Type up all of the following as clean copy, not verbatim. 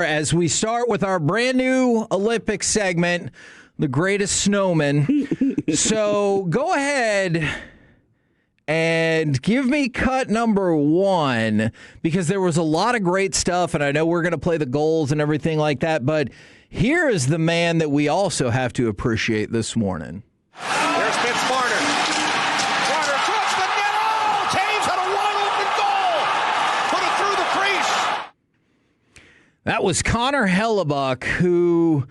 As we start with our brand new Olympic segment, the greatest snowman. So go ahead and give me cut number 1, because there was a lot of great stuff, and I know we're going to play the goals and everything like that, but here is the man that we also have to appreciate this morning. There's Vince Marner. Marner towards the net. Oh, Taves had a wide open goal. Put it through the crease. That was Connor Hellebuyck, who,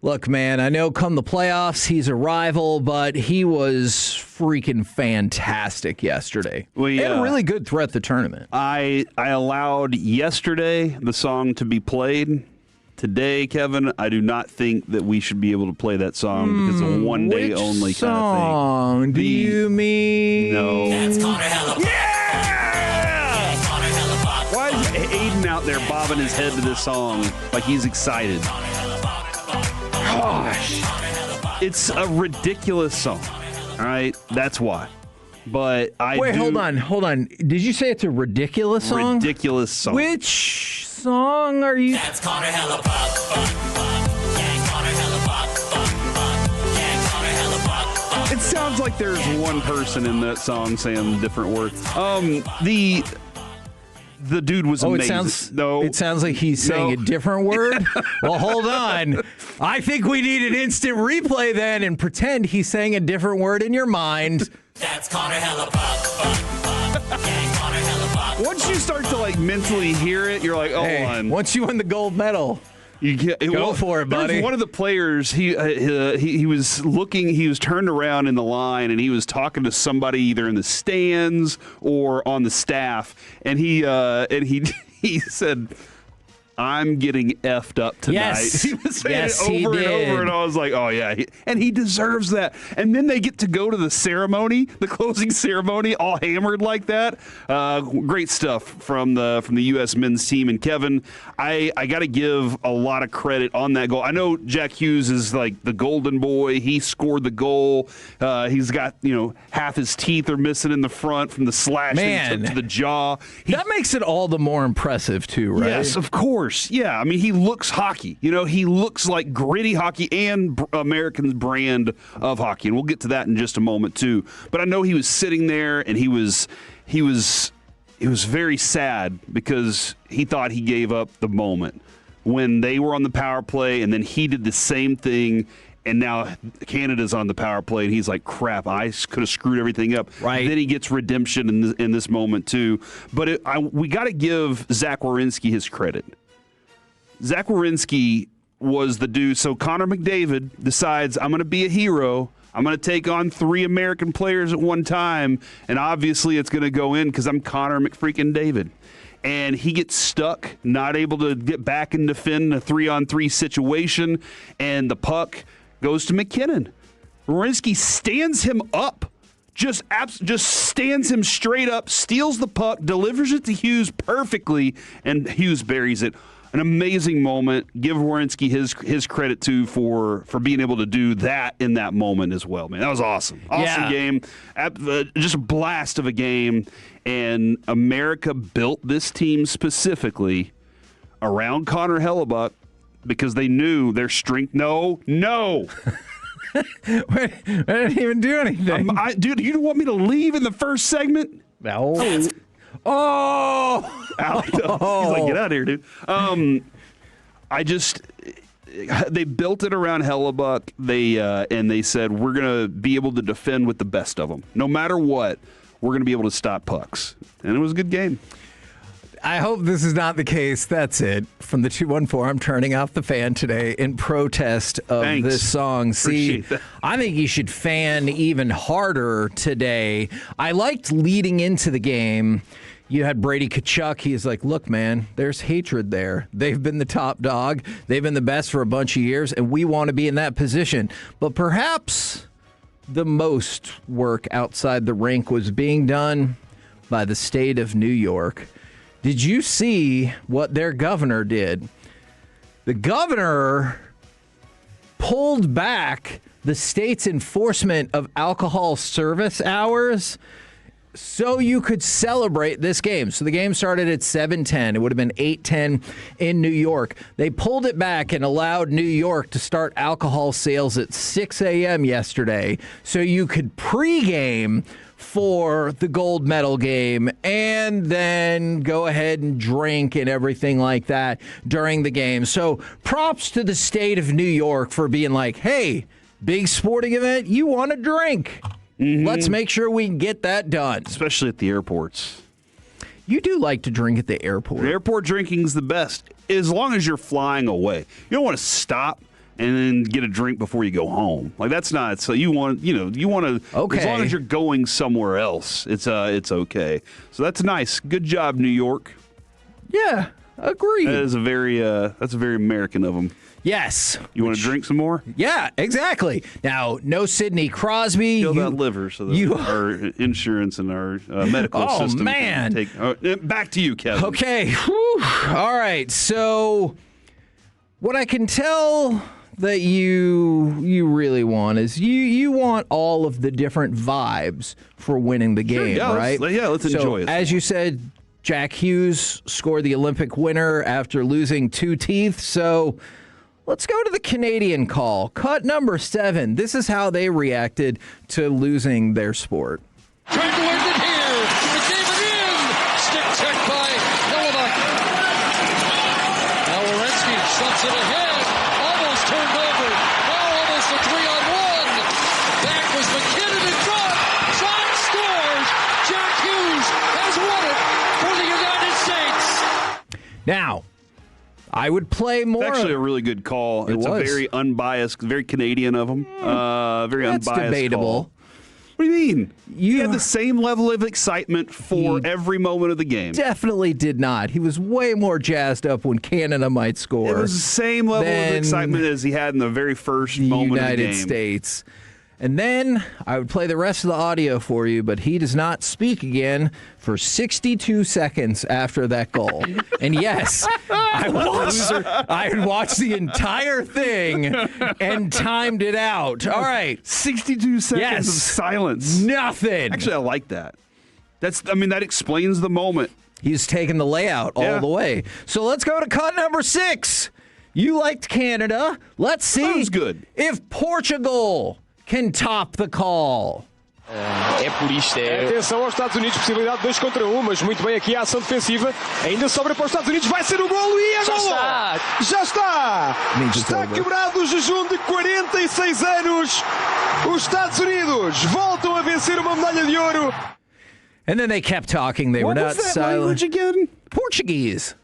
look, man, I know come the playoffs, he's a rival, but he was freaking fantastic yesterday. And really good throughout the tournament. I allowed yesterday the song to be played. Today, Kevin, I do not think that we should be able to play that song because it's a one-day only kind of thing. Song do you mean? No. That's Connor Hellebuyck. Yeah! Connor Hellebuyck. Why is Aiden out there bobbing his head to this song like he's excited? Gosh. It's a ridiculous song. All right? That's why. But Wait, hold on. Did you say it's a ridiculous song? Ridiculous song. Which song are you? That's Connor Hellebuyck. Yeah, Connor Hellebuyck. Yeah, Connor Hellebuyck. It sounds like there's one person in that song saying different words. The dude was amazing. It sounds like he's saying a different word. Well, hold on. I think we need an instant replay then and pretend he's saying a different word in your mind. That's Connor Hellebuyck. Yeah, Connor Hellebuyck. Once you start to mentally hear it, you're like, oh, Hey, once you win the gold medal, go for it, buddy. One of the players, he was looking, he was turned around in the line, and he was talking to somebody either in the stands or on the staff, and he said, "I'm getting effed up tonight." Yes. He was saying Yes, it he over and did. over, and I was like, "Oh yeah," and he deserves that. And then they get to go to the ceremony, the closing ceremony, all hammered like that. Great stuff from the U.S. men's team. And Kevin, I got to give a lot of credit on that goal. I know Jack Hughes is like the golden boy. He scored the goal. He's got half his teeth are missing in the front from the slash that he took to the jaw. That makes it all the more impressive too, right? Yes, of course. Yeah, I mean, he looks hockey. He looks like gritty hockey and American brand of hockey, and we'll get to that in just a moment too. But I know he was sitting there, and he was very sad because he thought he gave up the moment when they were on the power play, and then he did the same thing. And now Canada's on the power play, and he's like, crap, I could have screwed everything up. Right. Then he gets redemption in this moment, too. But we got to give Zach Werenski his credit. Zach Werenski was the dude. So Connor McDavid decides, I'm going to be a hero. I'm going to take on 3 American players at one time, and obviously it's going to go in because I'm Connor McFreakin-David. And he gets stuck, not able to get back and defend a 3-on-3 situation, and the puck goes to McKinnon. Werenski stands him up, just stands him straight up, steals the puck, delivers it to Hughes perfectly, and Hughes buries it. An amazing moment. Give Werenski his credit too for being able to do that in that moment as well, man. That was awesome. Awesome game. Just a blast of a game. And America built this team specifically around Connor Hellebuyck because they knew their strength. No. I didn't even do anything. Dude, you don't want me to leave in the first segment? No. Oh! He's like, get out of here, dude. They built it around Hellebuyck. And they said, we're going to be able to defend with the best of them. No matter what, we're going to be able to stop pucks. And it was a good game. I hope this is not the case. That's it. From the 214, I'm turning off the fan today in protest of this song. See, I think you should fan even harder today. I liked leading into the game. You had Brady Tkachuk. He's like, look, man, there's hatred there. They've been the top dog. They've been the best for a bunch of years, and we want to be in that position. But perhaps the most work outside the rink was being done by the state of New York. Did you see what their governor did? The governor pulled back the state's enforcement of alcohol service hours so you could celebrate this game. So the game started at 7:10. It would have been 8:10 in New York. They pulled it back and allowed New York to start alcohol sales at 6 a.m. yesterday so you could pregame for the gold medal game and then go ahead and drink and everything like that during the game. So props to the state of New York for being like, hey, big sporting event, you want a drink. Mm-hmm. Let's make sure we can get that done. Especially at the airports. You do like to drink at the airport. The airport drinking's the best, as long as you're flying away. You don't want to stop and then get a drink before you go home. Like, that's not, so you want to, okay. As long as you're going somewhere else, it's okay. So that's nice. Good job, New York. Yeah, agreed. That's very American of them. Yes. You want to drink some more? Yeah, exactly. Now, no Sidney Crosby. Kill that liver so that our insurance and our medical system. Oh, man. Can take. Back to you, Kevin. Okay. Whew. All right. So, what I can tell that you really want is you want all of the different vibes for winning the game, sure, right? Let's enjoy it. As you said, Jack Hughes scored the Olympic winner after losing 2 teeth. So, let's go to the Canadian call. Cut number 7. This is how they reacted to losing their sport. Trying to end it here. It gave it in. Stick check by Hellebuyck. Now Werenski shuts it ahead. Almost turned over. Now almost a 3-on-1. Back was McKinnon in front. Shot scores. Jack Hughes has won it for the United States. Now, I would play more. It's actually a really good call. It's a very unbiased, very Canadian of them. Very That's unbiased debatable. Call. What do you mean? You had the same level of excitement for every moment of the game. Definitely did not. He was way more jazzed up when Canada might score. It was the same level of excitement as he had in the very first moment of the game. United States. And then I would play the rest of the audio for you, but he does not speak again for 62 seconds after that goal. And yes, I watched the entire thing and timed it out. All right. 62 seconds of silence. Nothing. Actually, I like that. That explains the moment. He's taking the layout all the way. So let's go to cut number 6. You liked Canada. Let's see That was good. if Portugal can top the call. É por isto. Atenção aos Estados Unidos, possibilidade de 2 contra 1, mas muito bem aqui a ação defensiva. Ainda sobra para os Estados Unidos, vai ser o golo e é golo! Já está! Está quebrado o jejum de 46 anos. Os Estados Unidos voltam a vencer uma medalha de ouro. And then they kept talking. They were not was that silent. language again? Portuguese.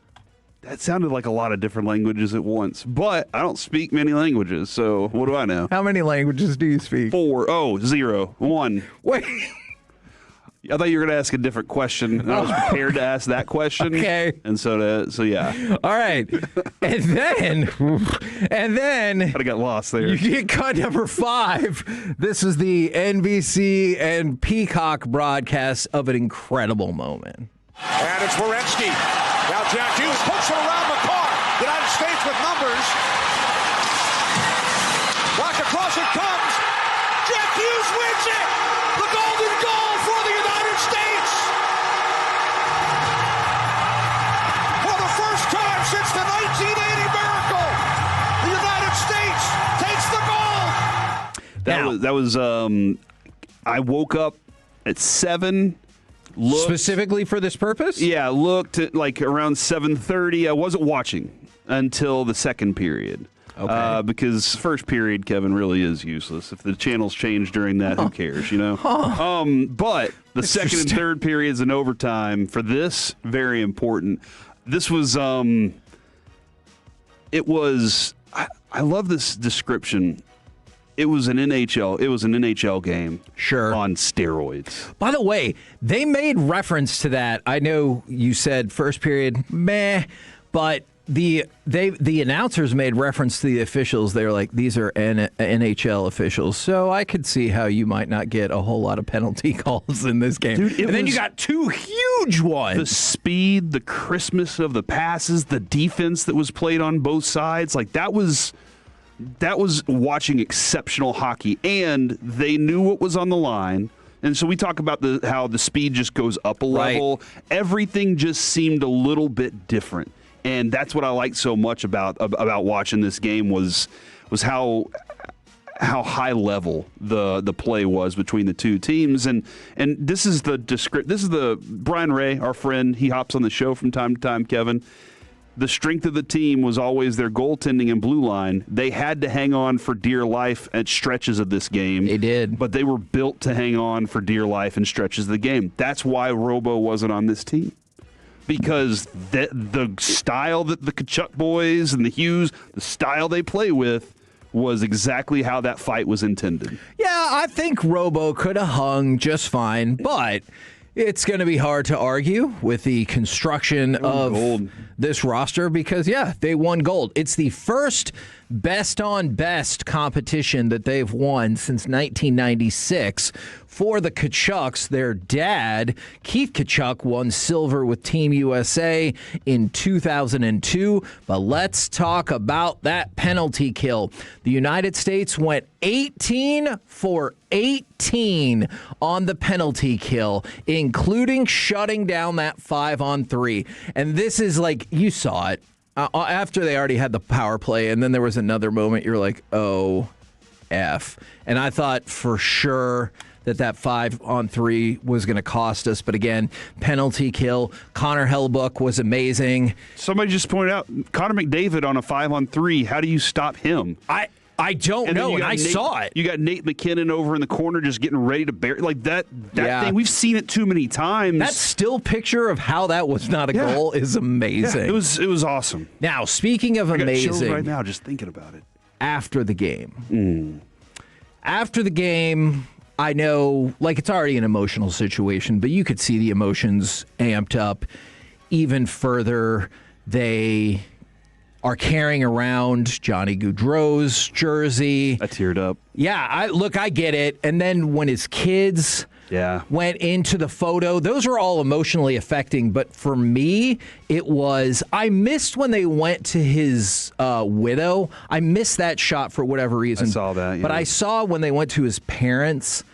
That sounded like a lot of different languages at once, but I don't speak many languages, so what do I know? How many languages do you speak? 0, 1. Wait. I thought you were going to ask a different question, and I was prepared to ask that question. Okay. And so yeah. All right. And then I got lost there. you get cut number 5. This is the NBC and Peacock broadcast of an incredible moment. And it's Werenski. Now Jack Hughes puts it around the car. United States with numbers. Walk across it comes. Jack Hughes wins it. The golden goal for the United States. For the first time since the 1980 miracle, the United States takes the gold. That was I woke up at 7. Specifically for this purpose? Yeah, looked at like around 7:30. I wasn't watching until the second period. Okay. Because first period, Kevin, really is useless. If the channels change during that, who cares, you know? But the second and third periods and overtime for this, very important. This was, I love this description. It was an NHL game. Sure. On steroids. By the way, they made reference to that. I know you said first period, meh, but the announcers made reference to the officials. They were like, these are NHL officials. So I could see how you might not get a whole lot of penalty calls in this game. Dude, and then you got 2 huge ones. The speed, the crispness of the passes, the defense that was played on both sides, like that was watching exceptional hockey, and they knew what was on the line. And so we talk about how the speed just goes up a level. Everything just seemed a little bit different. And that's what I liked so much about watching this game was how high level the play was between the two teams. And this is the Brian Ray, our friend, he hops on the show from time to time, Kevin. The strength of the team was always their goaltending and blue line. They had to hang on for dear life at stretches of this game. They did. But they were built to hang on for dear life in stretches of the game. That's why Robo wasn't on this team. Because the style that the Tkachuk boys and the Hughes, the style they play with, was exactly how that fight was intended. Yeah, I think Robo could have hung just fine, but it's going to be hard to argue with the construction of this roster because, yeah, they won gold. It's the first best-on-best competition that they've won since 1996. For the Tkachuks, their dad, Keith Tkachuk, won silver with Team USA in 2002. But let's talk about that penalty kill. The United States went 18 for 18 on the penalty kill, including shutting down that 5-on-3. And this is like, you saw it. After they already had the power play, and then there was another moment, you're like, oh, F. And I thought for sure that 5-on-3 was going to cost us. But again, penalty kill. Connor Hellebuyck was amazing. Somebody just pointed out, Connor McDavid on a 5-on-3. How do you stop him? I don't know, and I saw it. You got Nate McKinnon over in the corner just getting ready to bury. Like that thing, we've seen it too many times. That still picture of how that was not a goal is amazing. Yeah, it was awesome. Now, speaking of amazing. I got chills right now just thinking about it. After the game. After the game, I know, like, it's already an emotional situation, but you could see the emotions amped up even further. They are carrying around Johnny Gaudreau's jersey. I teared up. Yeah, I get it. And then when his kids went into the photo, those are all emotionally affecting. But for me, I missed when they went to his widow. I missed that shot for whatever reason. I saw that, yeah. But I saw when they went to his parents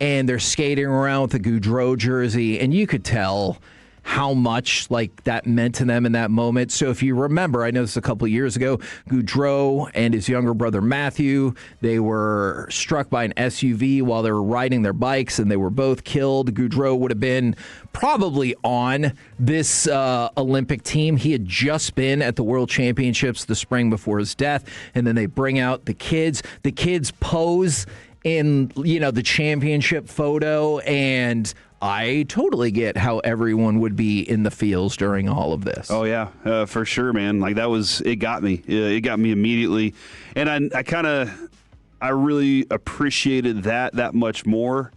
and they're skating around with the Gaudreau jersey, and you could tell how much like that meant to them in that moment. So if you remember, I know this was a couple of years ago, Gaudreau and his younger brother Matthew, they were struck by an SUV while they were riding their bikes, and they were both killed. Gaudreau would have been probably on this Olympic team. He had just been at the World Championships the spring before his death, and then they bring out the kids. The kids pose in, the championship photo, and I totally get how everyone would be in the feels during all of this. Oh, yeah, for sure, man. Like, it got me. It got me immediately. And I really appreciated that much more,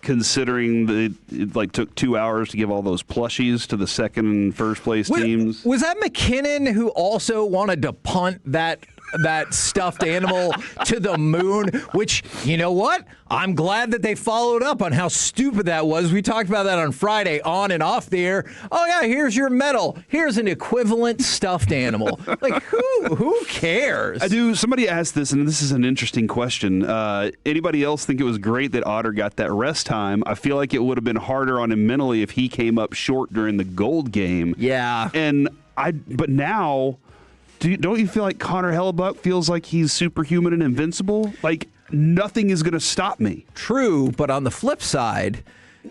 considering that it took 2 hours to give all those plushies to the second and first place teams. Was that McKinnon who also wanted to punt that stuffed animal to the moon, which, you know what? I'm glad that they followed up on how stupid that was. We talked about that on Friday, on and off the air. Oh, yeah, here's your medal. Here's an equivalent stuffed animal. Like, who cares? I do. Somebody asked this, and this is an interesting question. Anybody else think it was great that Otter got that rest time? I feel like it would have been harder on him mentally if he came up short during the gold game. Yeah. But now, don't you feel like Connor Hellebuyck feels like he's superhuman and invincible? Like, nothing is going to stop me. True, but on the flip side,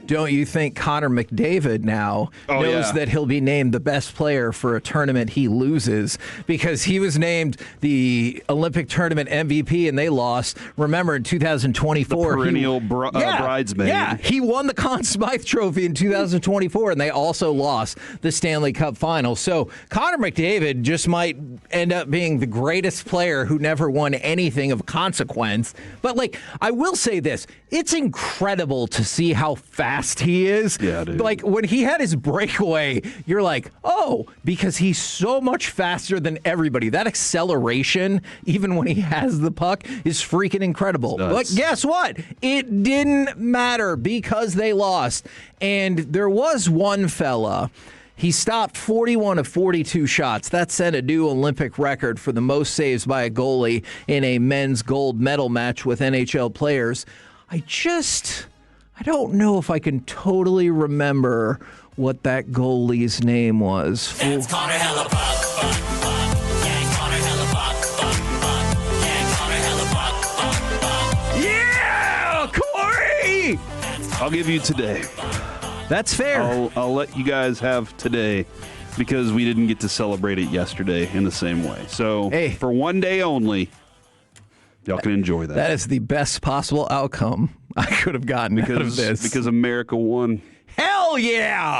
don't you think Connor McDavid now knows that he'll be named the best player for a tournament he loses, because he was named the Olympic tournament MVP and they lost? Remember, in 2024, the perennial bridesmaid. Yeah, he won the Conn Smythe Trophy in 2024, and they also lost the Stanley Cup Final. So Connor McDavid just might end up being the greatest player who never won anything of consequence. But, I will say this. It's incredible to see how fast he is. Yeah, dude. Like, when he had his breakaway, you're like, oh, because he's so much faster than everybody. That acceleration, even when he has the puck, is freaking incredible. But guess what? It didn't matter because they lost. And there was one fella. He stopped 41 of 42 shots. That set a new Olympic record for the most saves by a goalie in a men's gold medal match with NHL players. I I don't know if I can totally remember what that goalie's name was. That's Connor Hellebuyck. Yeah, Connor Hellebuyck. Yeah, Connor Hellebuyck. Yeah, Corey! I'll give you today. That's fair. I'll let you guys have today because we didn't get to celebrate it yesterday in the same way. So for one day only, y'all can enjoy that. That is the best possible outcome I could have gotten out of this. Because America won. Hell yeah!